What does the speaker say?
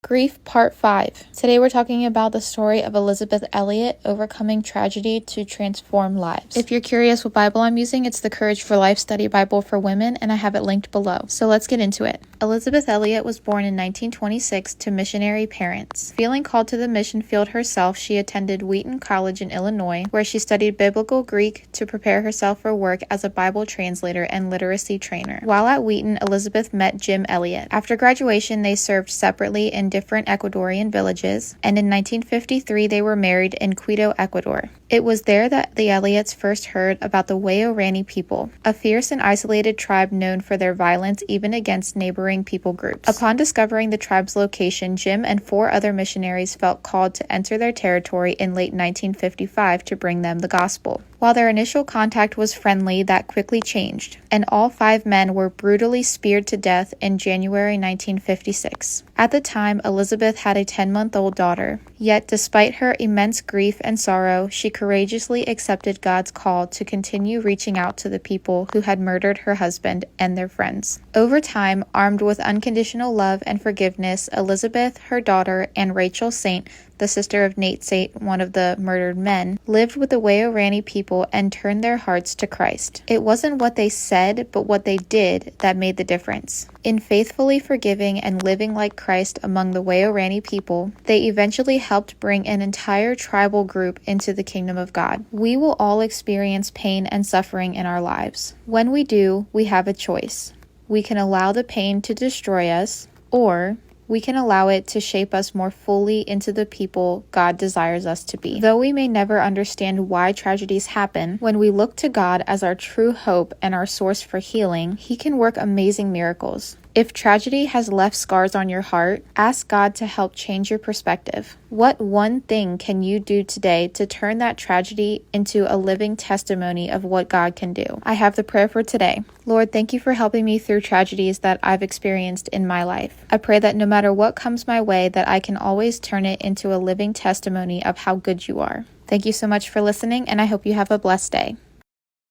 Grief Part 5. Today we're talking about the story of Elisabeth Elliot overcoming tragedy to transform lives. If you're curious what Bible I'm using, it's the Courage for Life Study Bible for Women, and I have it linked below. So let's get into it. Elisabeth Elliot was born in 1926 to missionary parents. Feeling called to the mission field herself, she attended Wheaton College in Illinois, where she studied Biblical Greek to prepare herself for work as a Bible translator and literacy trainer. While at Wheaton, Elisabeth met Jim Elliot. After graduation, they served separately in different Ecuadorian villages, and in 1953 they were married in Quito, Ecuador. It was there that the Elliots first heard about the Waorani people, a fierce and isolated tribe known for their violence even against neighboring people groups. Upon discovering the tribe's location, Jim and 4 other missionaries felt called to enter their territory in late 1955 to bring them the gospel. While their initial contact was friendly, that quickly changed, and all 5 men were brutally speared to death in January 1956. At the time, Elisabeth had a 10-month-old daughter. Yet, despite her immense grief and sorrow, she courageously accepted God's call to continue reaching out to the people who had murdered her husband and their friends. Over time, armed with unconditional love and forgiveness, Elisabeth, her daughter, and Rachel Saint, the sister of Nate Saint, one of the murdered men, lived with the Waorani people and turned their hearts to Christ. It wasn't what they said, but what they did that made the difference. In faithfully forgiving and living like Christ among the Waorani people, they eventually helped bring an entire tribal group into the kingdom of God. We will all experience pain and suffering in our lives. When we do, we have a choice. We can allow the pain to destroy us, or we can allow it to shape us more fully into the people God desires us to be. Though we may never understand why tragedies happen, when we look to God as our true hope and our source for healing, He can work amazing miracles. If tragedy has left scars on your heart, ask God to help change your perspective. What one thing can you do today to turn that tragedy into a living testimony of what God can do? I have the prayer for today. Lord, thank you for helping me through tragedies that I've experienced in my life. I pray that no matter what comes my way, that I can always turn it into a living testimony of how good you are. Thank you so much for listening, and I hope you have a blessed day.